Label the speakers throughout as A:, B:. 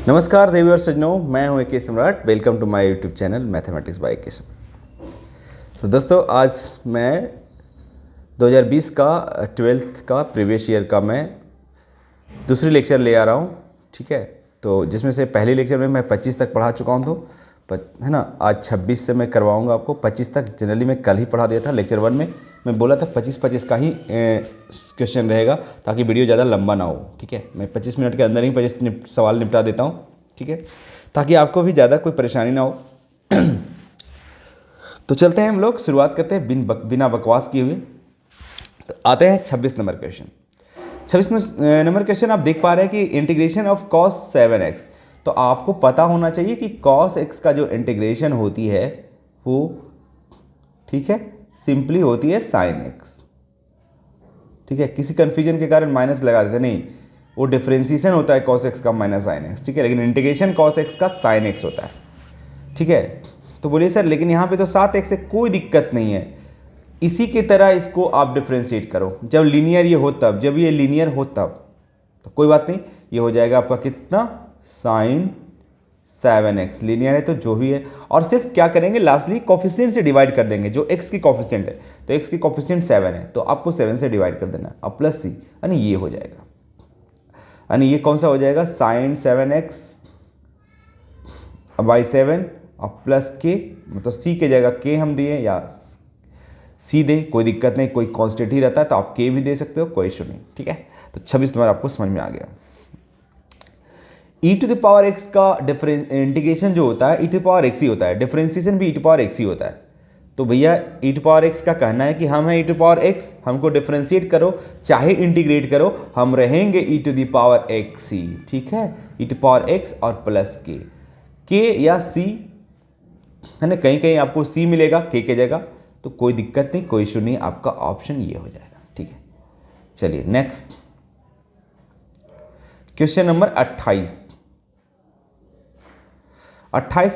A: नमस्कार देवी और सज्जनों, मैं हूं A K. Samrat. Welcome to my YouTube channel mathematics by A K. तो दोस्तों, आज मैं 2020 का 12th का प्रीवियस ईयर का मैं दूसरी लेक्चर ले आ रहा हूं। ठीक है, तो जिसमें से पहली लेक्चर में मैं 25 तक पढ़ा चुका हूं, तो है ना, आज 26 से मैं करवाऊंगा आपको। 25 तक जनरली मैं कल ही पढ़ा दिया था। लेक्चर 1 में मैं बोला था 25 का ही क्वेश्चन रहेगा, ताकि वीडियो ज़्यादा लंबा ना हो। ठीक है, मैं 25 मिनट के अंदर ही 25 सवाल निपटा देता हूँ। ठीक है, ताकि आपको भी ज़्यादा कोई परेशानी ना हो। तो चलते हैं, हम लोग शुरुआत करते हैं बिना बकवास किए हुए। तो आते हैं 26 नंबर क्वेश्चन। 26 नंबर क्वेश्चन आप देख पा रहे हैं कि इंटीग्रेशन ऑफ cos 7x। तो आपको पता होना चाहिए कि cos x का जो इंटीग्रेशन होती है वो, ठीक है, सिंपली होती है sin x। ठीक है, किसी कंफ्यूजन के कारण माइनस लगा देते नहीं, वो डिफरेंशिएशन होता है cos x का माइनस sin x। ठीक है, लेकिन इंटीग्रेशन cos x का sin x होता है। ठीक है, तो बोलिए सर, लेकिन यहाँ पे तो 7x से कोई दिक्कत नहीं है। इसी की तरह इसको आप डिफ्रेंशिएट करो, जब लीनियर ये हो तब, जब ये लीनियर हो तब तो कोई बात नहीं, ये हो जाएगा आपका कितना, sin 7x। लीनियर है तो जो भी है, और सिर्फ क्या करेंगे, लास्टली कोफिशिएंट से डिवाइड कर देंगे। जो x की कोफिशिएंट है, तो x की कोफिशिएंट 7 है, तो आपको 7 से डिवाइड कर देना अब प्लस c, यानी ये हो जाएगा। यानी ये कौन सा हो जाएगा, sin 7x बाई 7 और प्लस k, मतलब c के जगह k हम दिए या c दें, कोई दिक्कत नहीं, कोई कांस्टेंट ही रहता है तो आप k भी दे सकते हो, कोई इशू नहीं। ठीक है, तो 26 नंबर आपको समझ में आ गया। e to the power x का इंटीग्रेशन जो होता है e to the power x ही होता है, डिफरेंशिएशन भी e to the power x ही होता है। तो भैया e to the power x का कहना है कि हम हैं e to the power x, हमको डिफरेंशिएट करो चाहे इंटीग्रेट करो, हम रहेंगे e to the power x ही। ठीक है, e to the power x और प्लस k या c, है ना, कहीं कहीं आपको c मिलेगा k के जगह, तो कोई दिक्कत नहीं, कोई इशू नहीं, आपका ऑप्शन ये हो जाएगा। ठीक है, चलिए नेक्स्ट क्वेश्चन नंबर 28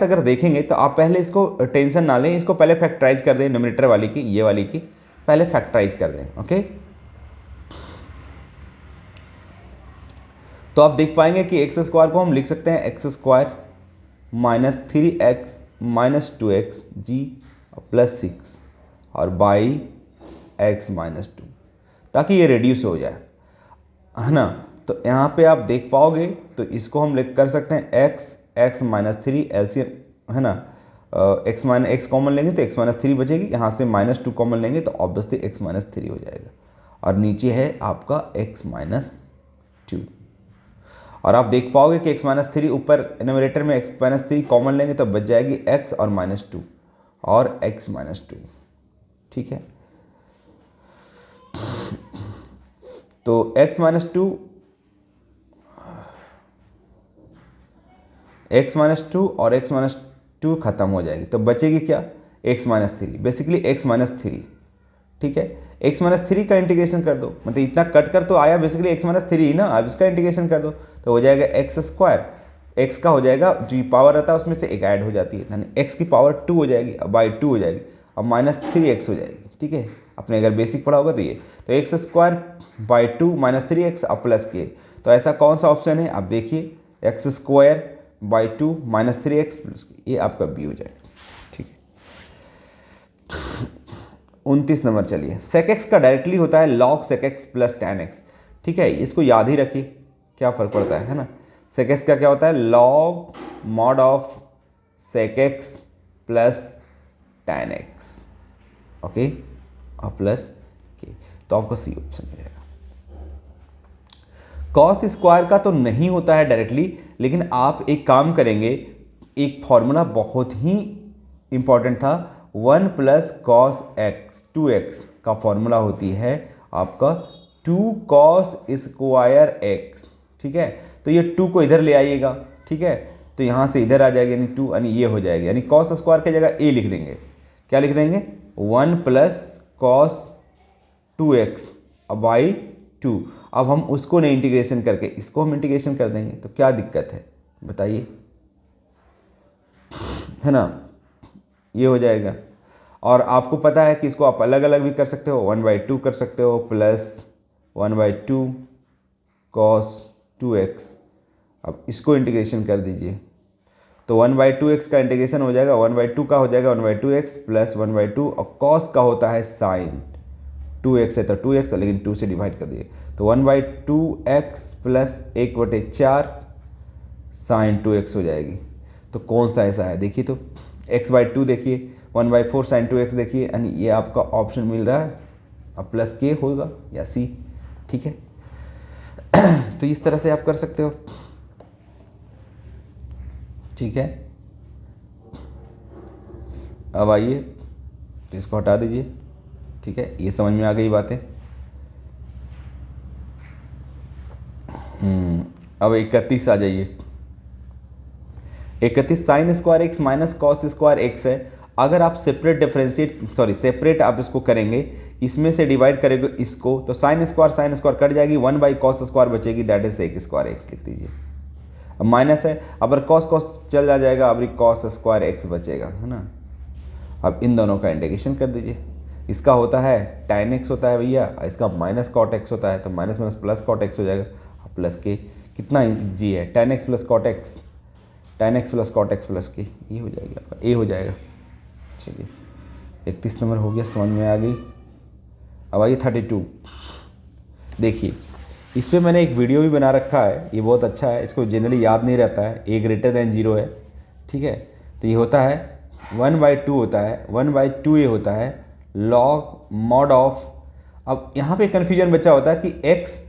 A: अगर देखेंगे तो आप पहले इसको टेंशन ना लें, इसको पहले फैक्टराइज कर दें, न्यूमरेटर वाली की, ये वाली की पहले फैक्टराइज कर दें। ओके, तो आप देख पाएंगे कि एक्स स्क्वायर को हम लिख सकते हैं x square minus 3x minus 2x जी प्लस 6 और बाई x माइनस 2, ताकि ये रेड्यूस हो जाए, है ना। तो यहाँ पे आप देख पाओगे, तो इसको हम लिख कर सकते हैं x माइनस 3 एलसीएम, है ना, x कॉमन लेंगे तो x माइनस 3 बचेगी, यहाँ से माइनस 2 कॉमन लेंगे तो ऑब्वियसली x माइनस 3 हो जाएगा, और नीचे है आपका x माइनस 2। और आप देख पाओगे कि x माइनस 3 ऊपर न्यूमरेटर में x माइनस 3 कॉमन लेंगे तो बच जाएगी x और माइनस 2 और x माइनस 2। ठीक है, तो x माइनस 2 और x माइनस 2 खत्म हो जाएगी, तो बचेगी क्या, x minus 3, basically x minus 3। ठीक है, x माइनस 3 का इंटीग्रेशन कर दो, मतलब इतना कट कर तो आया बेसिकली x माइनस 3 ही ना, अब इसका इंटीग्रेशन कर दो तो हो जाएगा एक्स स्क्वायर, x का हो जाएगा, जो पावर रहता है उसमें से एक ऐड हो जाती है, यानी x की पावर 2 हो जाएगी, बाई 2 हो जाएगी, अब माइनस 3x हो जाएगी। ठीक है, आपने अगर बेसिक पढ़ा होगा तो ये, तो x square by 2 minus 3x और प्लस के, तो ऐसा कौन सा ऑप्शन है, आप देखिए, x square by 2 minus 3x plus K, ये आपका बी हो जाएगा। ठीक है, 29 नंबर चलिए, sec x का डायरेक्टली होता है log sec x plus tan x। ठीक है, इसको याद ही रखिए, क्या फ़र्क पड़ता है ना। sec x का क्या होता है, log mod of sec x plus tan x। Okay, और प्लस के, तो आपका सी ऑप्शन हो जाएगा। cos स्क्वायर का तो नहीं होता है डायरेक्टली, लेकिन आप एक काम करेंगे, एक फॉर्मूला बहुत ही इंपॉर्टेंट था, 1 प्लस कॉस एक्स 2x का फॉर्मूला होती है आपका 2 cos स्क्वायर x। ठीक है, तो ये 2 को इधर ले आइएगा। ठीक है, तो यहाँ से इधर आ जाएगा, यानी 2, यानी ये हो जाएगा, यानी cos स्क्वायर की जगह a लिख देंगे, क्या लिख देंगे, 1 प्लस कॉस 2x बाई 2। अब हम उसको नहीं इंटीग्रेशन करके इसको हम इंटीग्रेशन कर देंगे, तो क्या दिक्कत है बताइए, है ना, ये हो जाएगा। और आपको पता है कि इसको आप अलग अलग भी कर सकते हो, 1/2 कर सकते हो, प्लस 1/2 cos 2x अब इसको इंटीग्रेशन कर दीजिए, तो 1/2x का इंटीग्रेशन हो जाएगा, 1/2 का हो जाएगा 1/2x प्लस 1/2, और cos का होता है साइन 2x है तो 2x, लेकिन 2 से डिवाइड कर दिए, तो 1/2x प्लस 1/4 साइन 2x हो जाएगी। तो कौन सा ऐसा है देखिए, तो x/2 देखिए, 1/4 साइन 2x देखिए, यानी ये आपका ऑप्शन मिल रहा है, अब प्लस के होगा या सी, ठीक है। तो इस तरह से आप कर सकते हो, ठीक है। अब आइए, तो इसको हटा दीजिए, ठीक है, ये समझ में आ गई बातें। अब 31 आ जाइए, 31 sine square x minus cos square x है। अगर आप सेपरेट आप इसको करेंगे, इसमें से डिवाइड करेंगे इसको, तो साइन स्क्वायर कट जाएगी, 1/cos स्क्वायर बचेगी, that is sec square x लिख दीजिए। अब माइनस है, अब कॉस चल आ जाएगा, अब कॉस स्क्वायर एक्स बचेगा, है ना। अब इन दोनों का इंटीग्रेशन कर दीजिए, इसका होता है tan x होता है भैया, इसका माइनस कॉट एक्स होता है, तो minus minus plus cot x हो जाएगा, प्लस के कितना जी है, tan x plus cot x, tan x plus cot x plus K, ये हो जाएगा आपका ए हो जाएगा। चलिए 31 नंबर हो गया, समझ में आ गई। अब आइए 32, देखिए इस पर मैंने एक वीडियो भी बना रखा है, ये बहुत अच्छा है, इसको जनरली याद नहीं रहता है, a > 0 है, ठीक है। तो ये होता है 1/2 होता है, 1/2 ये होता है लॉग मॉड ऑफ। अब यहाँ पे कन्फ्यूजन बच्चा होता है कि x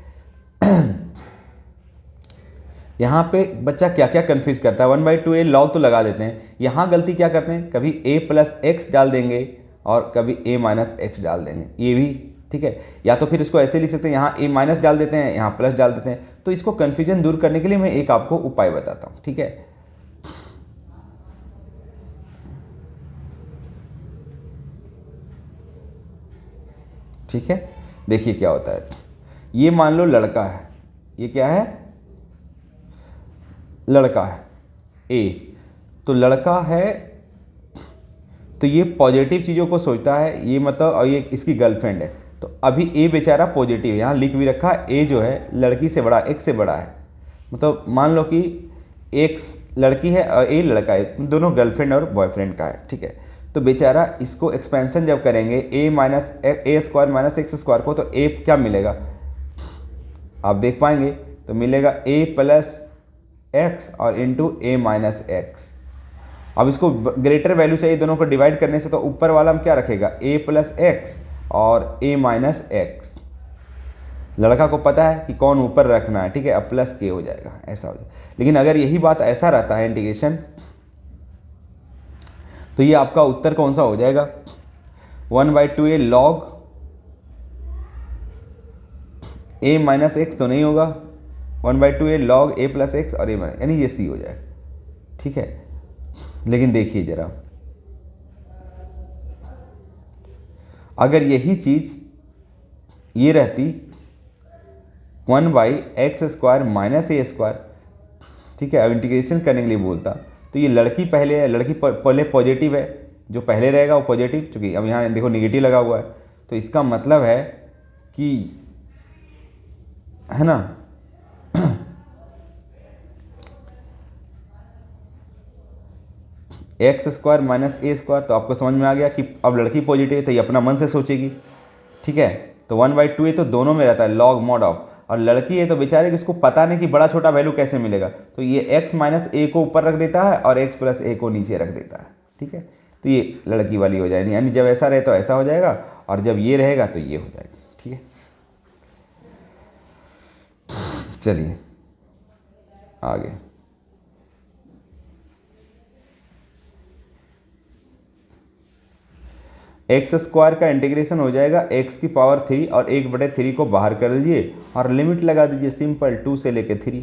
A: यहाँ पे बच्चा क्या क्या कन्फ्यूज करता है, 1/2 ए लॉग तो लगा देते हैं, यहाँ गलती क्या करते हैं, कभी a प्लस एक्स डाल देंगे और कभी a माइनस एक्स डाल देंगे, ये भी ठीक है। या तो फिर इसको ऐसे लिख सकते हैं, यहाँ a माइनस डाल देते हैं, यहाँ प्लस डाल देते हैं। तो इसको कन्फ्यूजन दूर करने के लिए मैं एक आपको उपाय बताता हूँ, ठीक है। ठीक है, देखिए क्या होता है, ये मान लो लड़का है, ये क्या है, लड़का है ए, तो लड़का है तो ये पॉजिटिव चीज़ों को सोचता है, ये मतलब, और ये इसकी गर्लफ्रेंड है, तो अभी ए बेचारा पॉजिटिव है, यहाँ लिख भी रखा है ए जो है लड़की से बड़ा, एक्स से बड़ा है, मतलब मान लो कि एक्स लड़की है और ए लड़का है, दोनों गर्लफ्रेंड और बॉयफ्रेंड का है, ठीक है। तो बेचारा इसको एक्सपेंशन जब करेंगे ए स्क्वायर माइनस एक्स स्क्वायर को, तो ए क्या मिलेगा आप देख पाएंगे, तो मिलेगा ए प्लस एक्स और इंटू ए माइनस एक्स। अब इसको ग्रेटर वैल्यू चाहिए दोनों को डिवाइड करने से, तो ऊपर वाला हम क्या रखेगा, ए प्लस एक्स और ए माइनस एक्स। लड़का को पता है कि कौन ऊपर रखना है, ठीक है, अब प्लस के हो जाएगा, ऐसा हो जाएगा। लेकिन अगर यही बात ऐसा रहता है इंटीग्रेशन, तो ये आपका उत्तर कौन सा हो जाएगा, 1/2 ए लॉग ए माइनस एक्स तो नहीं होगा, 1/2 ए लॉग ए प्लस एक्स और ए माइनस, यानी ये सी हो जाएगा, ठीक है। लेकिन देखिए जरा, अगर यही चीज ये रहती 1/x² माइनस ए स्क्वायर, ठीक है, अब इंटीग्रेशन करने के लिए बोलता, तो ये लड़की पहले है, लड़की पहले पॉजिटिव है, जो पहले रहेगा वो पॉजिटिव, चूंकि अब यहाँ देखो निगेटिव लगा हुआ है, तो इसका मतलब है कि, है ना, x² माइनस ए स्क्वायर, तो आपको समझ में आ गया कि अब लड़की पॉजिटिव है तो ये अपना मन से सोचेगी, ठीक है। तो 1/2 ए तो दोनों में रहता है लॉग मॉड ऑफ, और लड़की है तो बेचारे किसको पता नहीं कि बड़ा छोटा वैल्यू कैसे मिलेगा, तो ये x माइनस ए को ऊपर रख देता है और x प्लस ए को नीचे रख देता है, ठीक है। तो ये लड़की वाली हो जाएगी, यानी जब ऐसा रहे तो ऐसा हो जाएगा, और जब ये रहेगा तो ये हो जाएगा, ठीक है। चलिए आगे, x² का इंटीग्रेशन हो जाएगा x³ और 1/3 को बाहर कर दीजिए और लिमिट लगा दीजिए सिंपल 2 से लेके 3,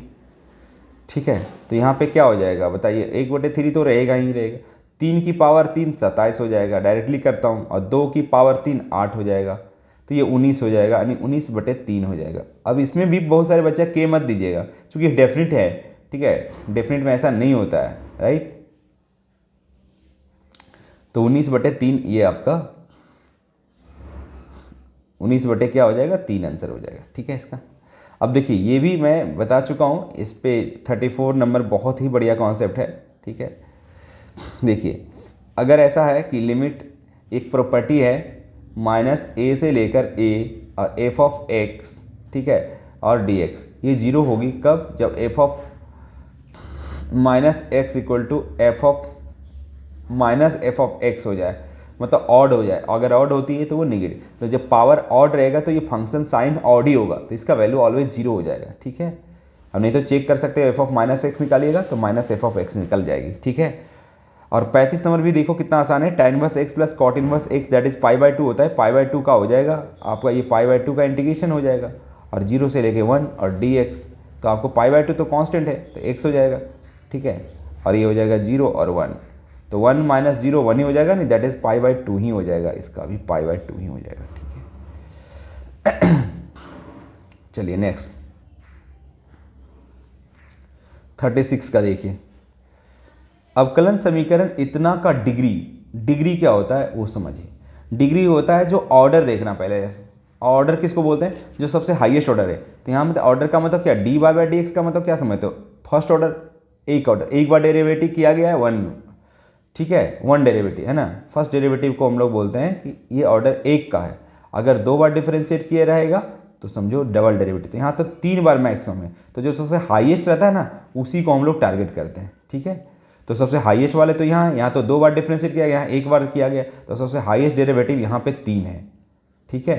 A: ठीक है। तो यहाँ पे क्या हो जाएगा बताइए, 1/3 तो रहेगा ही रहेगा, 3⁻3 27 हो जाएगा, डायरेक्टली करता हूँ, और 2⁻3 8 हो जाएगा, तो ये 19 हो जाएगा, यानी 19/3 हो जाएगा। अब इसमें भी बहुत सारे बच्चे के मत दीजिएगा, क्योंकि डेफिनेट है, ठीक है, डेफिनेट में ऐसा नहीं होता है, राइट। तो 19/3 ये आपका 19 बटे क्या हो जाएगा 3 आंसर हो जाएगा, ठीक है इसका। अब देखिए ये भी मैं बता चुका हूँ, इस पे 34 नंबर बहुत ही बढ़िया कॉन्सेप्ट है, ठीक है। देखिए अगर ऐसा है कि लिमिट एक प्रॉपर्टी है माइनस ए से लेकर ए और एफ ऑफ एक्स, ठीक है, और डी एक्स, ये जीरो होगी कब, जब F of minus x equal to F of minus F of x हो जाए, मतलब ऑड हो जाए। अगर ऑड होती है तो वो निगेटिव, तो जब पावर ऑड रहेगा तो ये फंक्शन साइन ऑड ही होगा, तो इसका वैल्यू ऑलवेज जीरो हो जाएगा, ठीक है। अब नहीं तो चेक कर सकते हो, एफ ऑफ माइनस एक्स निकालिएगा तो माइनस एफ ऑफ एक्स निकल जाएगी, ठीक है। और 35 नंबर भी देखो कितना आसान है, tan inverse x plus cot inverse x that is pi by 2 होता है, पाई बाय 2 का हो जाएगा आपका, ये पाई बाय 2 का इंटीग्रेशन हो जाएगा, और 0 से लेके 1 और डी एक्स, तो आपको पाई बाय 2 तो कांस्टेंट है तो x हो जाएगा, ठीक है, और ये हो जाएगा 0 और 1, तो 1 माइनस 0 1 ही हो जाएगा, नहीं दैट इज पाई बाय 2 ही हो जाएगा, इसका भी पाई बाय 2 ही हो जाएगा, ठीक है। चलिए नेक्स्ट 36 का देखिए, अवकलन समीकरण इतना का डिग्री, डिग्री क्या होता है वो समझिए। डिग्री होता है जो ऑर्डर, देखना पहले ऑर्डर किसको बोलते हैं, जो सबसे हाईएस्ट ऑर्डर है। तो यहाँ मतलब ऑर्डर का मतलब क्या, d y by d x का मतलब क्या समझते हो, फर्स्ट ऑर्डर, एक ऑर्डर, एक बार डेरिवेटिव किया गया है 1, ठीक है, 1 डेरिवेटिव है ना, फर्स्ट डेरिवेटिव को हम लोग बोलते हैं कि ये ऑर्डर 1 का है। अगर 2 बार डिफरेंशिएट किया रहेगा तो समझो डबल डेरिवेटिव, तो यहाँ तो 3 बार मैक्सिमम है, तो जो सबसे हाईएस्ट रहता है ना उसी को हम लोग टारगेट करते हैं, ठीक है। तो सबसे हाईएस्ट वाले तो यहाँ तो 2 बार डिफरेंशिएट किया गया, यहाँ 1 बार किया गया, तो सबसे हाईएस्ट डेरिवेटिव यहाँ पे 3 है, ठीक है।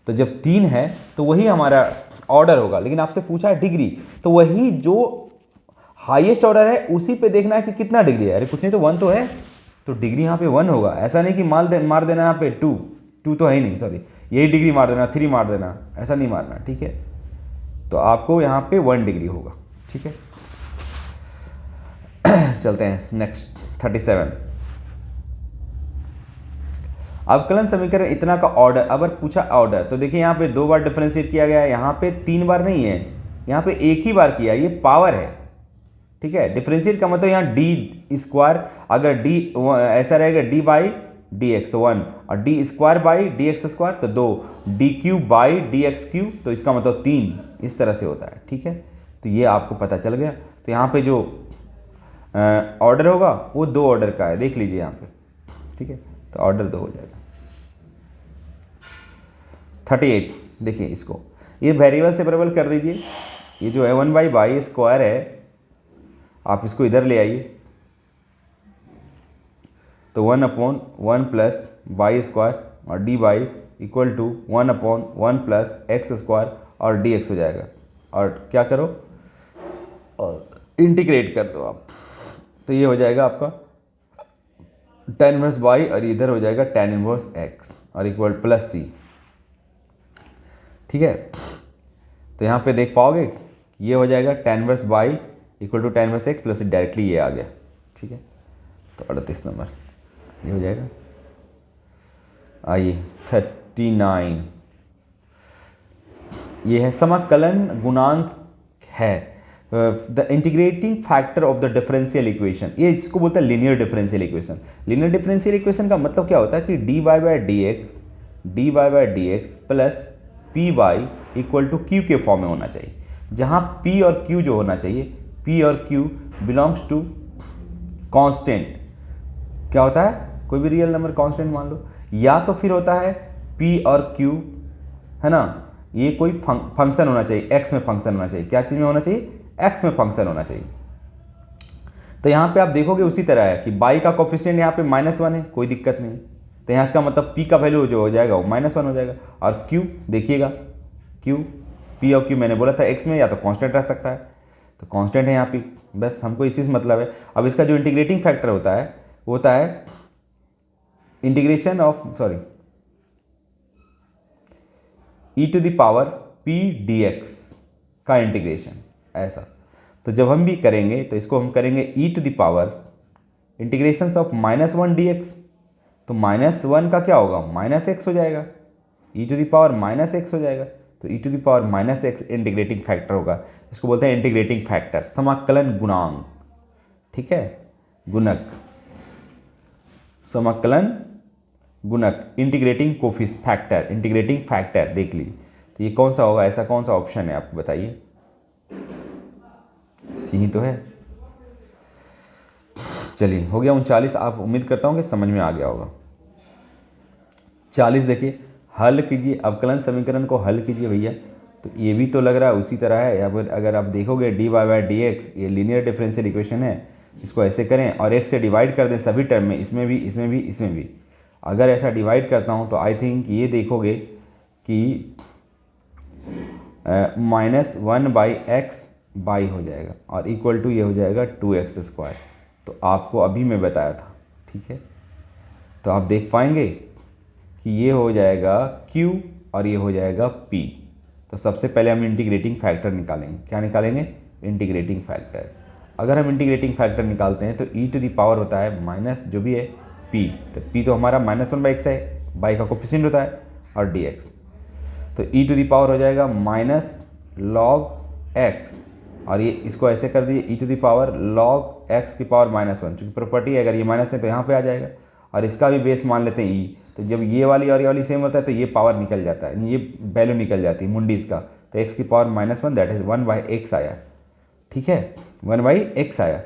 A: तो जब 3 है तो वही हमारा ऑर्डर होगा, लेकिन आपसे पूछा है डिग्री, तो वही जो हाईएस्ट ऑर्डर है उसी पे देखना है कि कितना डिग्री है। अरे कुछ नहीं तो 1 तो है, तो डिग्री यहाँ पे 1 होगा। ऐसा नहीं कि मार देना यहाँ पे 2 तो है ही नहीं, सॉरी, यही डिग्री मार देना, 3 मार देना, ऐसा नहीं मारना, ठीक है। तो आपको यहाँ पे 1 डिग्री होगा, ठीक है। चलते हैं नेक्स्ट 37, अवकलन समीकरण इतना का ऑर्डर, अगर पूछा ऑर्डर तो देखिए यहाँ पे 2 बार डिफरेंशिएट किया गया है, यहाँ पे 3 बार नहीं है, यहाँ पे 1 ही बार किया, ये पावर है, ठीक है। डिफरेंशिएट का मतलब यहाँ डी स्क्वायर, अगर डी ऐसा रहेगा डी बाई डी एक्स तो 1, और D square by d x square तो 2, D cube by d x cube तो इसका मतलब 3, इस तरह से होता है, ठीक है। तो ये आपको पता चल गया। तो यहाँ पे जो ऑर्डर होगा वो 2 ऑर्डर का है, देख लीजिए यहाँ पे, ठीक है, तो ऑर्डर 2 हो जाएगा। 38 देखिए, इसको ये वेरिएबल सेपरेबल कर दीजिए, ये जो है 1 बाई बाई स्क्वायर है, आप इसको इधर ले आइए, तो 1/1 प्लस बाई स्क्वायर और d y equal to 1/1 plus x square और डी एक्स हो जाएगा। और क्या करो, और इंटीग्रेट कर दो आप, तो ये हो जाएगा आपका tan इनवर्स बाई, और इधर हो जाएगा tan इनवर्स एक्स और इक्वल प्लस सी, ठीक है। तो यहाँ पे देख पाओगे ये हो जाएगा tan inverse y equal to tan inverse x plus directly ये आ गया, ठीक है। तो 38 नंबर ये हो जाएगा। आइए 39, ये है समाकलन गुणांक है, the integrating factor of the differential equation, ये इसको बोलता है linear differential equation. Linear differential equation का मतलब क्या होता है कि d y by d x plus p y equal to q के फॉर्म में होना चाहिए, जहाँ पी और क्यू जो होना चाहिए, पी और क्यू बिलोंग्स टू कांस्टेंट। क्या होता है, कोई भी रियल नंबर कांस्टेंट मान लो, या तो फिर होता है पी और क्यू, है ना, ये कोई फंक्शन होना चाहिए, एक्स में फंक्शन होना चाहिए। क्या चीज़ में होना चाहिए, एक्स में फंक्शन होना चाहिए। तो यहाँ पे आप देखोगे उसी तरह है कि बाई का कोफिशिएंट यहाँ पे -1 है, कोई दिक्कत नहीं, तो यहाँ इसका मतलब पी का वैल्यू जो हो जाएगा वो -1 हो जाएगा। और क्यू देखिएगा, क्यू पी और क्यू मैंने बोला था एक्स में या तो कांस्टेंट रह सकता है, तो कांस्टेंट है यहाँ पे, बस हमको इसी से मतलब है। अब इसका जो इंटीग्रेटिंग फैक्टर होता है वो होता है integration of e to the power p d x का इंटीग्रेशन, ऐसा। तो जब हम भी करेंगे तो इसको हम करेंगे e to the power integration of -1 d x, तो -1 का क्या होगा, -x हो जाएगा, e to the power -x हो जाएगा, तो e to the power -x integrating factor होगा। इसको बोलते हैं इंटीग्रेटिंग फैक्टर, समाकलन गुणांक, ठीक है, गुणक, समाकलन गुणक, इंटीग्रेटिंग कोफिस फैक्टर, इंटीग्रेटिंग फैक्टर देख लीजिए। तो ये कौन सा होगा, ऐसा कौन सा ऑप्शन है आपको बताइए। सी ही तो है। चलिए हो गया 39। आप उम्मीद करता हूँ कि समझ में आ गया होगा। 40 देखिए, हल कीजिए, अवकलन समीकरण को हल कीजिए भैया। तो ये भी तो लग रहा है उसी तरह है। या फिर अगर आप देखोगे d y by d x, ये लीनियर डिफरेंशियल इक्वेशन है, इसको ऐसे करें और एक से डिवाइड कर दें सभी टर्म में, इसमें भी, इसमें भी, इसमें भी। अगर ऐसा डिवाइड करता हूँ तो आई थिंक ये देखोगे कि -1/x बाई हो जाएगा और इक्वल टू ये हो जाएगा 2x²। तो आपको अभी मैं बताया था, ठीक है। तो आप देख पाएंगे कि ये हो जाएगा q और ये हो जाएगा p। तो सबसे पहले हम इंटीग्रेटिंग फैक्टर निकालेंगे। क्या निकालेंगे? Integrating factor. अगर हम इंटीग्रेटिंग फैक्टर निकालते हैं तो e टू द पावर होता है माइनस जो भी है p। तो p तो हमारा -1/x है, बाई का कोफिशिएंट होता है, और dx। तो e टू द पावर हो जाएगा -log x, और ये इसको ऐसे कर दिए e to the power log x की पावर -1। चूँकि प्रॉपर्टी है, अगर ये माइनस है तो यहाँ पे आ जाएगा, और इसका भी बेस मान लेते हैं e। तो जब ये वाली और ये वाली सेम होता है तो ये पावर निकल जाता है, ये वैल्यू निकल जाती है मुंडीज का। तो x की पावर -1 दैट इज 1/x आया, ठीक है, 1/x आया।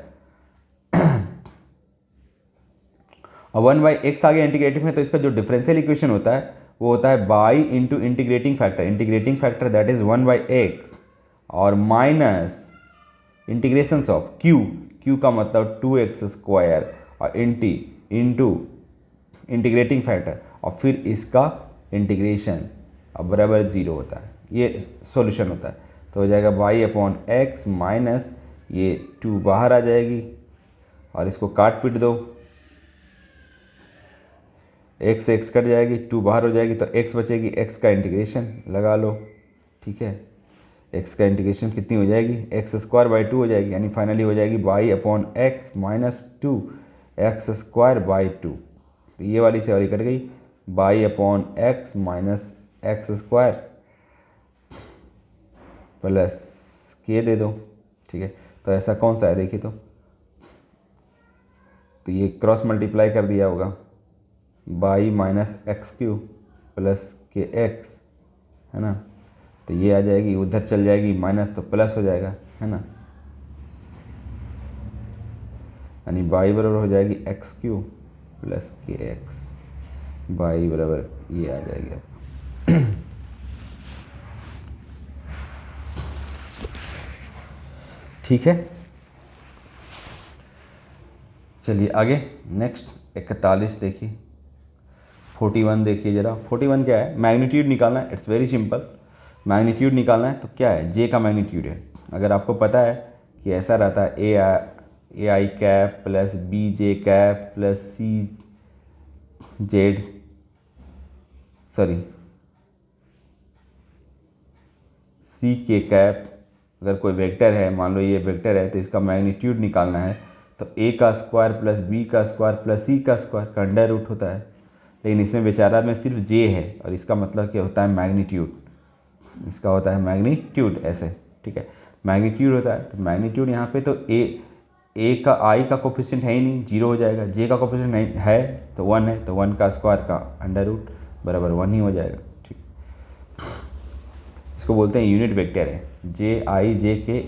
A: और 1/x आ गया इंटीग्रेटिव में, तो इसका जो डिफरेंशियल इक्वेशन होता है वो होता है by into integrating factor. Integrating factor that is 1/x और माइनस इंटीग्रेशंस ऑफ q का मतलब 2x² और इंटू इंटीग्रेटिंग फैक्टर और फिर इसका इंटीग्रेशन, अब बराबर 0 होता है। ये सॉल्यूशन होता है। तो हो जाएगा y/x माइनस ये 2 बाहर आ जाएगी और इसको काट पीट दो, x से x कट जाएगी, 2 बाहर हो जाएगी तो x बचेगी। x का इंटीग्रेशन लगा लो, ठीक है। x का इंटीग्रेशन कितनी हो जाएगी? x²/2 हो जाएगी, यानी फाइनली हो जाएगी y/x माइनस 2x²/2। तो ये वाली से वाली कट गई, y/x minus x² plus k दे दो, ठीक है। तो ऐसा कौन सा है देखिए, तो ये क्रॉस मल्टीप्लाई कर दिया होगा, y minus x³ plus kx, है ना। तो ये आ जाएगी, उधर चल जाएगी माइनस तो प्लस हो जाएगा, है ना, यानी y बराबर हो जाएगी x³ प्लस kx, y बराबर ये आ जाएगी आपको। ठीक है, चलिए आगे नेक्स्ट 41 देखिए, 41 देखिए ज़रा। 41 क्या है? मैग्नीट्यूड निकालना है। It's very simple. मैग्नीट्यूड निकालना है तो क्या है? जे का मैग्नीट्यूड है। अगर आपको पता है कि ऐसा रहता है a i cap plus b j cap plus c z, sorry c k cap, अगर कोई वेक्टर है, मान लो ये वेक्टर है, तो इसका मैग्नीट्यूड निकालना है तो ए का स्क्वायर प्लस बी का स्क्वायर प्लस सी का स्क्वायर का अंडर रूट होता है। लेकिन इसमें बेचारा में सिर्फ जे है और इसका मतलब क्या होता है? मैग्नीट्यूड। इसका होता है मैग्नीट्यूड, ऐसे, ठीक है, मैग्नीट्यूड होता है। तो मैग्नीट्यूड यहाँ पे तो ए का आई का कोफिशिएंट है ही नहीं, 0 हो जाएगा। जे का कोफिशिएंट नहीं है तो 1 है, तो 1 का स्क्वायर का अंडर रूट बराबर 1 ही हो जाएगा, ठीक। इसको बोलते हैं यूनिट वेक्टर है, जे आई जे के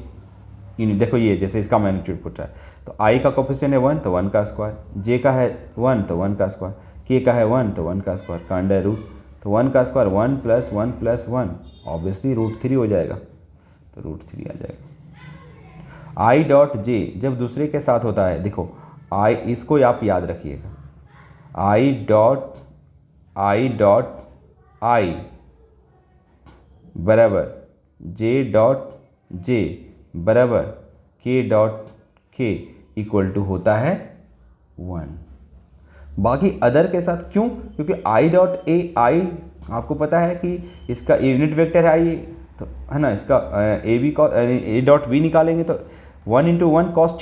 A: यूनिट। देखो ये जैसे इसका मैग्नीट्यूड पूछ रहा है, तो आई का कोफिशिएंट है 1 तो 1 का स्क्वायर, जे का है 1 तो 1 का स्क्वायर, के का है 1 तो 1 का स्क्वायर का अंडर रूट। तो 1 का स्क्वायर 1 + 1 + 1 ऑब्वियसली √3 हो जाएगा, तो √3 आ जाएगा। आई डॉट जे जब दूसरे के साथ होता है, देखो आई, इसको आप याद रखिएगा, आई डॉट आई बराबर जे डॉट जे बराबर के डॉट के इक्वल टू होता है 1। बाकी अदर के साथ क्यों? क्योंकि आई डॉट ए, आई आपको पता है कि इसका यूनिट वेक्टर है आई, तो है ना, इसका a b a dot b निकालेंगे तो 1 × 1 cos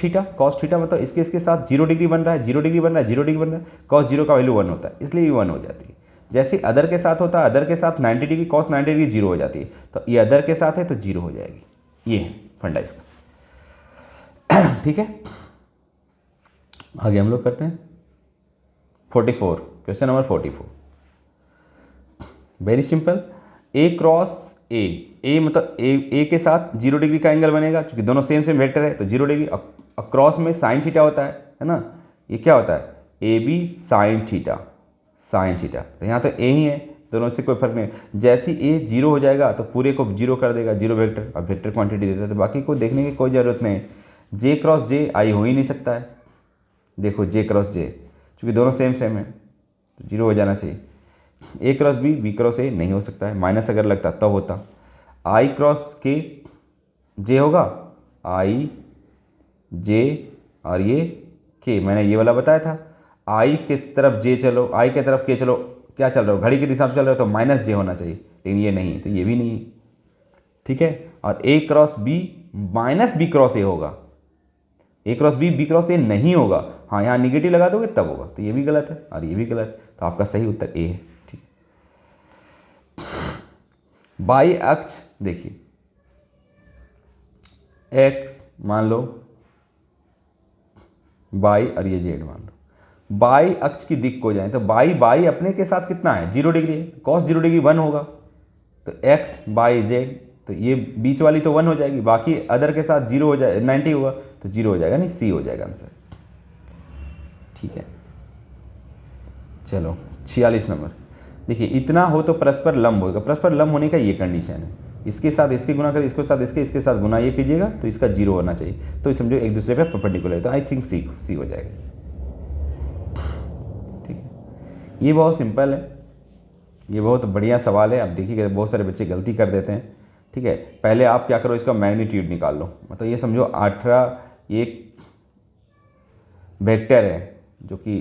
A: थीटा मतलब इसके साथ 0 डिग्री बन रहा है, 0 डिग्री बन रहा है, 0 डिग्री बन रहा है, cos 0 का वैल्यू 1 होता है, इसलिए ये 1 हो जाती है। जैसे अदर के साथ होता है, अदर के साथ 90 डिग्री cos 90 डिग्री 0 हो जाती है, तो ये अदर के साथ है तो 0 हो जाएगी। ये है फंडा इसका, ठीक है। आगे हम लोग करते हैं 44, क्वेश्चन नंबर 44। Very simple. ए क्रॉस ए मतलब ए के साथ 0 डिग्री का एंगल बनेगा, क्योंकि दोनों सेम सेम वेक्टर है तो 0 डिग्री। क्रॉस में साइन थीटा होता है ना, ये क्या होता है a b sine theta, sine theta. तो यहाँ तो ए ही है, दोनों से कोई फर्क नहीं। जैसे ए 0 हो जाएगा तो पूरे को 0 कर देगा, 0 वेक्टर, अब वेक्टर क्वांटिटी देता है तो बाकी को देखने की कोई ज़रूरत नहीं है। जे क्रॉस जे आई हो ही नहीं सकता है, देखो जे क्रॉस जे, चूँकि दोनों सेम सेम है तो 0 हो जाना चाहिए। A cross b, b cross a नहीं हो सकता है, माइनस अगर लगता तब होता। आई क्रॉस के जे होगा, आई जे और ये के, मैंने ये वाला बताया था। आई की तरफ जे चलो, आई की तरफ के चलो, क्या चल रहा हो घड़ी की दिशा में चल रहा हो तो माइनस जे होना चाहिए, लेकिन ये नहीं तो ये भी नहीं है, ठीक है। और a cross b minus b cross a होगा, a cross b b cross a नहीं होगा। हाँ यहाँ निगेटिव लगा दोगे तब होगा, तो ये भी गलत है और ये भी गलत है, तो आपका सही उत्तर ए है, ठीक। बाई अक्ष देखिए, एक्स मान लो, बाई और ये जेड मान लो। बाई अक्ष की दिक् को जाए तो बाई बाई अपने के साथ कितना है 0 डिग्री है, कॉस 0 डिग्री 1 होगा, तो एक्स बाई जेड, तो ये बीच वाली तो 1 हो जाएगी, बाकी अदर के साथ 0 हो जाए 90 होगा तो 0 हो जाएगा, नहीं सी हो जाएगा आंसर, ठीक है। चलो 46 नंबर देखिए, इतना हो तो परस्पर लंब होगा। परस्पर लंब होने का ये कंडीशन है, इसके साथ इसके गुना कर, इसके साथ इसके साथ गुना ये कीजिएगा तो इसका 0 होना चाहिए, तो समझो एक दूसरे पे परपेंडिकुलर है, तो आई थिंक सी हो जाएगा, ठीक है। ये बहुत सिंपल है, ये बहुत बढ़िया सवाल है। अब देखिए बहुत सारे बच्चे गलती कर देते हैं, ठीक है। पहले आप क्या करो, इसका मैग्नीट्यूड निकाल लो, मतलब ये समझो 18 एक वेक्टर है जो कि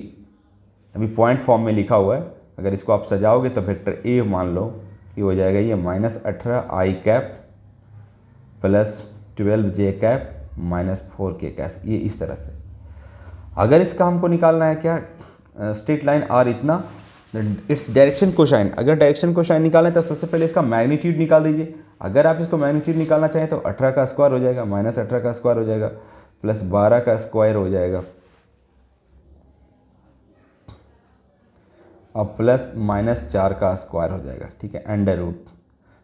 A: अभी पॉइंट फॉर्म में लिखा हुआ है, अगर इसको आप सजाओगे तो वेक्टर ए मान लो ये हो जाएगा, ये -18 आई कैप प्लस 12 जे कैप -4 के कैप, ये इस तरह से। अगर इसका हमको निकालना है क्या, स्ट्रेट लाइन आर इतना, इट्स डायरेक्शन कोसाइन। अगर डायरेक्शन कोसाइन निकालें तो सबसे पहले इसका मैग्नीट्यूड निकाल दीजिए। अगर आप इसको मैग्नीट्यूड निकालना चाहें तो 18 का स्क्वायर हो जाएगा, -18 का स्क्वायर हो जाएगा, प्लस 12 का स्क्वायर हो जाएगा, और प्लस -4 का स्क्वायर हो जाएगा, ठीक है, अंडर रूट।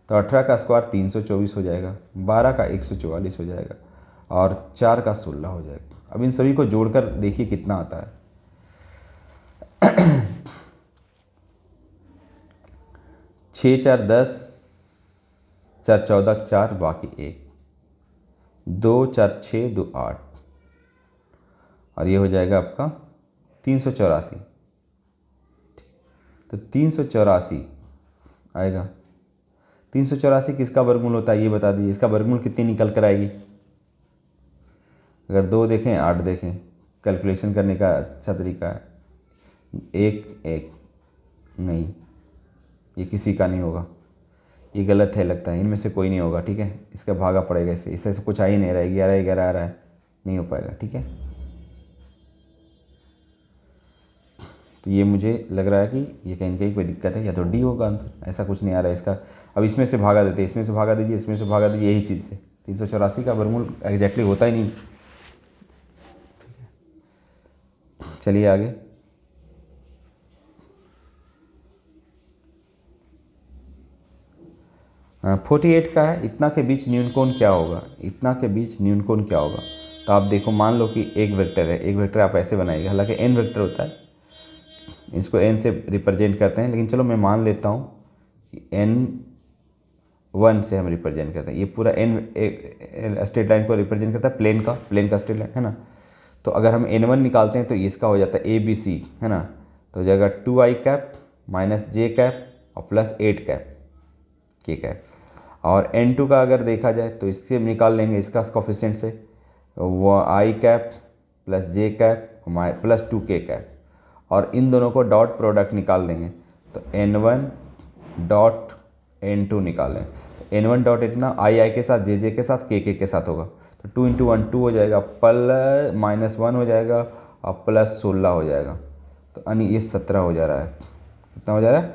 A: तो 18 का स्क्वायर 324 हो जाएगा, 12 का 144 हो जाएगा, और 4 का 16 हो जाएगा। अब इन सभी को जोड़कर देखिए कितना आता है। 6 4 10, 4 14 4 बाकी 1, 2 4 6 2 8, और ये हो जाएगा आपका 384। तो 384 आएगा। 384 किसका वर्गमूल होता है ये बता दीजिए, इसका वर्गमूल कितनी निकल कर आएगी। अगर 2 देखें 8 देखें, कैलकुलेशन करने का अच्छा तरीका है। 1 नहीं, ये किसी का नहीं होगा, ये गलत है लगता है, इनमें से कोई नहीं होगा, ठीक है। इसका भागा पड़ेगा इससे, इससे से कुछ आ ही नहीं रहा है, 11 11 आ रहा है, नहीं हो पाएगा, ठीक है। तो ये मुझे लग रहा है कि ये कहीं ना कहीं कोई दिक्कत है, या तो डी होगा आंसर, ऐसा कुछ नहीं आ रहा है इसका। अब इसमें से भागा देते, इसमें से भागा दीजिए, इसमें से भागा दीजिए, यही चीज़ से 384 का वर्गमूल एग्जैक्टली होता ही नहीं, ठीक है। चलिए आगे, हाँ 48 का है, इतना के बीच न्यूनकोण क्या होगा। इतना के बीच न्यूनकोण क्या होगा, तो आप देखो, मान लो कि एक वेक्टर है, एक वेक्टर आप ऐसे बनाइएगा, हालांकि n वेक्टर होता है, इसको n से रिप्रेजेंट करते हैं, लेकिन चलो मैं मान लेता हूँ कि n1 से हम रिप्रेजेंट करते हैं। ये पूरा n स्ट्रेट लाइन को रिप्रेजेंट करता है, प्लेन का स्ट्रेट लाइन है ना। तो अगर हम n1 निकालते हैं तो इसका हो जाता है ABC, है ना। तो हो जाएगा 2i कैप -j कैप और प्लस 8 कैप k कैप। और n2 का अगर देखा जाए तो इससे हम निकाल लेंगे, इसका कोफिशिएंट से, वो i cap plus j cap plus 2k cap, और इन दोनों को डॉट प्रोडक्ट निकाल देंगे तो n1 डॉट n2 निकालें, तो n1 डॉट इतना i के साथ j के साथ k के साथ होगा, तो 2 × 1 2 हो जाएगा, प्लस -1 हो जाएगा और प्लस 16 हो जाएगा, तो यानी ये 17 हो जा रहा है। कितना हो जा रहा है,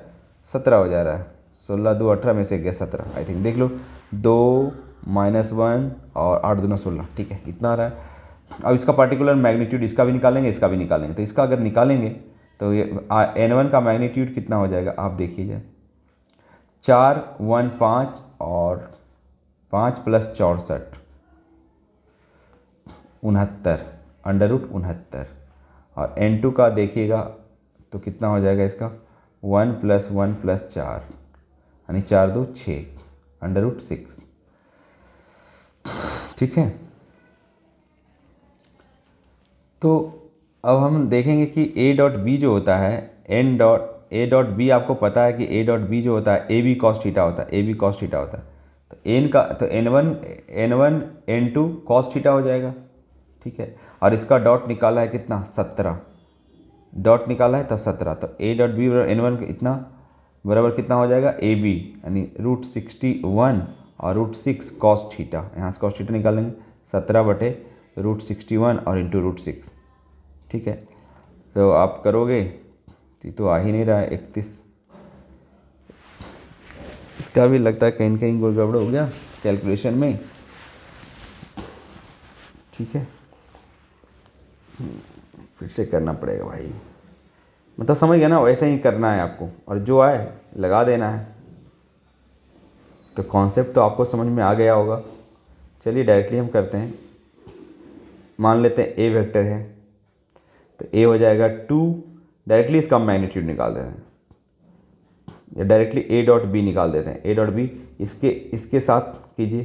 A: 17 हो जा रहा है। 16 2 18 में से गया 17, आई थिंक, देख लो, 2 -1 और 8 दूना 16, ठीक है, इतना आ रहा है। अब इसका पार्टिकुलर मैग्नीट्यूड इसका भी निकालेंगे, इसका भी निकालेंगे, तो इसका अगर निकालेंगे तो ये n1 का मैग्नीट्यूड कितना हो जाएगा, आप देखिए, 4 1 5 और 5 + 64 69 √69। और n2 का देखिएगा तो कितना हो जाएगा इसका 1 + 1 + 4 यानी 4 2 6 √6। ठीक है, तो अब हम देखेंगे कि a.b जो होता है a.b आपको पता है कि a.b जो होता है ab cos थीटा होता है, ab cos थीटा होता है। तो n का तो n1 n2 cos थीटा हो जाएगा। ठीक है, और इसका डॉट निकाला है कितना 17, डॉट निकाला है तो 17। तो a.b n1 इतना बराबर कितना हो जाएगा ab यानी √61 और √6 cos थीटा। यहाँ से cos थीटा निकालेंगे 17/√61 और *√6। ठीक है, तो आप करोगे तो आ ही नहीं रहा है 31। इसका भी लगता है कहीं ना कहीं कोई गड़बड़ हो गया कैलकुलेशन में। ठीक है, फिर से करना पड़ेगा भाई, मतलब समझ गया ना, वैसे ही करना है आपको और जो आए लगा देना है। तो कॉन्सेप्ट तो आपको समझ में आ गया होगा। चलिए डायरेक्टली हम करते हैं। मान लेते हैं ए वेक्टर है तो ए हो जाएगा 2, डायरेक्टली इसका मैग्नीट्यूड निकाल देते हैं या डायरेक्टली a.b निकाल देते हैं। a.b इसके साथ कीजिए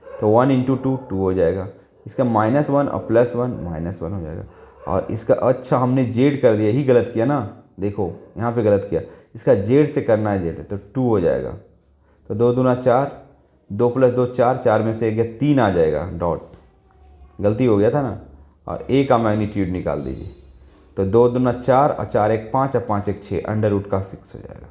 A: तो 1 × 2 2 हो जाएगा, इसका -1 और +1 -1 हो जाएगा। और इसका अच्छा हमने जेड कर दिया, यही गलत किया ना, देखो यहाँ पे गलत किया, इसका जेड से करना है जेड, तो 2 हो जाएगा। तो 2 दूना 4, 2 + 2 4, 4 में से 1 3 आ जाएगा, डॉट गलती हो गया था ना। और ए का मैग्नीट्यूड निकाल दीजिए तो 2 दूना 4 और 4 1 5 और 5 1 6 √6 हो जाएगा।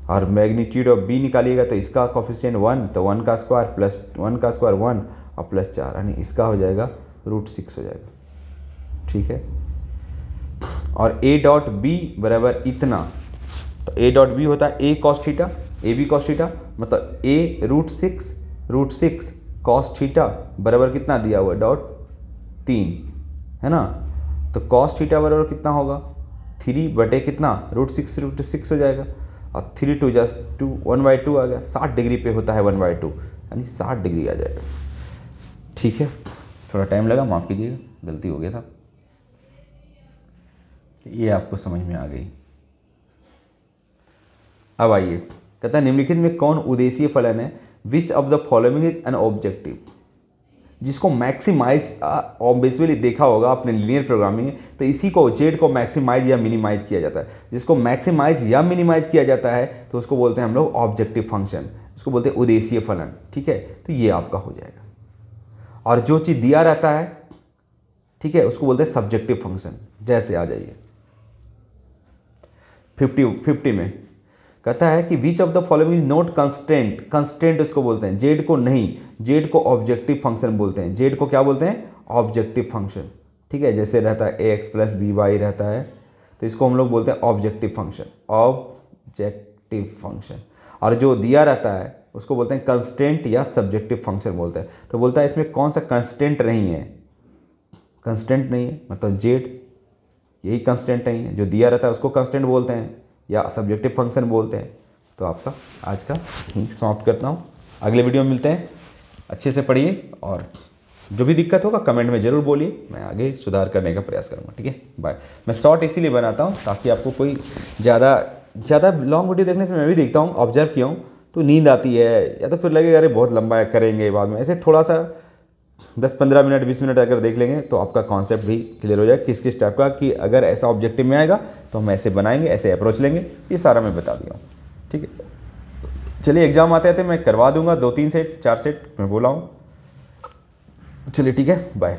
A: और मैग्नीट्यूड ऑफ बी निकालिएगा तो इसका कोफिशिएंट 1, तो 1 का स्क्वायर प्लस 1 का स्क्वायर 1 और +4 यानी इसका हो जाएगा √6 हो जाएगा। ठीक है, और a.b बराबर इतना, तो a.b होता है a cos theta, ab cos theta, मतलब a √6 cos थीटा बराबर कितना दिया हुआ .3 है ना। तो cos थीटा बराबर कितना होगा 3 बटे कितना √6 हो जाएगा। और 3 2 = 2 1/2 आ गया, 60 डिग्री पे होता है 1/2 यानी 60 डिग्री आ जाएगा। ठीक है, थोड़ा टाइम लगा, माफ़ कीजिएगा, गलती हो गया था। ये आपको समझ में आ गई। अब आइए, कहता है निम्नलिखित में कौन उद्देश्य फलन है, विच of the following is an objective, जिसको मैक्सिमाइज, ऑब्वियसली देखा होगा आपने लीनियर प्रोग्रामिंग है तो इसी को जेड को मैक्सिमाइज या मिनिमाइज किया जाता है। जिसको मैक्सिमाइज या मिनिमाइज किया जाता है तो उसको बोलते हैं हम लोग ऑब्जेक्टिव फंक्शन, उसको बोलते हैं उद्देश्य फलन। ठीक है, तो ये आपका हो जाएगा। और जो चीज़ दिया रहता है, ठीक है, उसको बोलते हैं सब्जेक्टिव फंक्शन। जैसे आ जाइए 50 में कहता है कि which of the following is not constant, constant उसको बोलते हैं, जेड को नहीं, जेड को ऑब्जेक्टिव फंक्शन बोलते हैं। जेड को क्या बोलते हैं, ऑब्जेक्टिव फंक्शन। ठीक है, जैसे रहता है ax + by रहता है तो इसको हम लोग बोलते हैं ऑब्जेक्टिव फंक्शन, ऑब्जेक्टिव फंक्शन। और जो दिया रहता है उसको बोलते हैं कंस्टेंट या सब्जेक्टिव फंक्शन बोलते हैं। तो बोलता है इसमें कौन सा कंस्टेंट नहीं है, कंस्टेंट नहीं है, मतलब जेड यही कंस्टेंट नहीं है, जो दिया रहता है उसको कंस्टेंट बोलते हैं या सब्जेक्टिव फंक्शन बोलते हैं। तो आपका आज का यहीं समाप्त करता हूँ, अगले वीडियो में मिलते हैं। अच्छे से पढ़िए और जो भी दिक्कत होगा कमेंट में ज़रूर बोलिए, मैं आगे सुधार करने का प्रयास करूँगा। ठीक है, बाय। मैं शॉर्ट इसीलिए बनाता हूँ ताकि आपको कोई ज़्यादा लॉन्ग वीडियो देखने से मैं भी देखता हूँ, ऑब्जर्व किया हूँ, तो नींद आती है या तो फिर लगेगा अरे बहुत लंबा है करेंगे बाद में। ऐसे थोड़ा सा 10-15 मिनट 20 मिनट अगर देख लेंगे तो आपका कॉन्सेप्ट भी क्लियर हो जाएगा किस किस टाइप का, कि अगर ऐसा ऑब्जेक्टिव में आएगा तो हम ऐसे बनाएंगे, ऐसे अप्रोच लेंगे, ये सारा मैं बता दिया हूँ। ठीक है, चलिए एग्जाम आते आते मैं करवा दूंगा 2-3 सेट 4 सेट मैं बोला हूँ। चलिए ठीक है, बाय।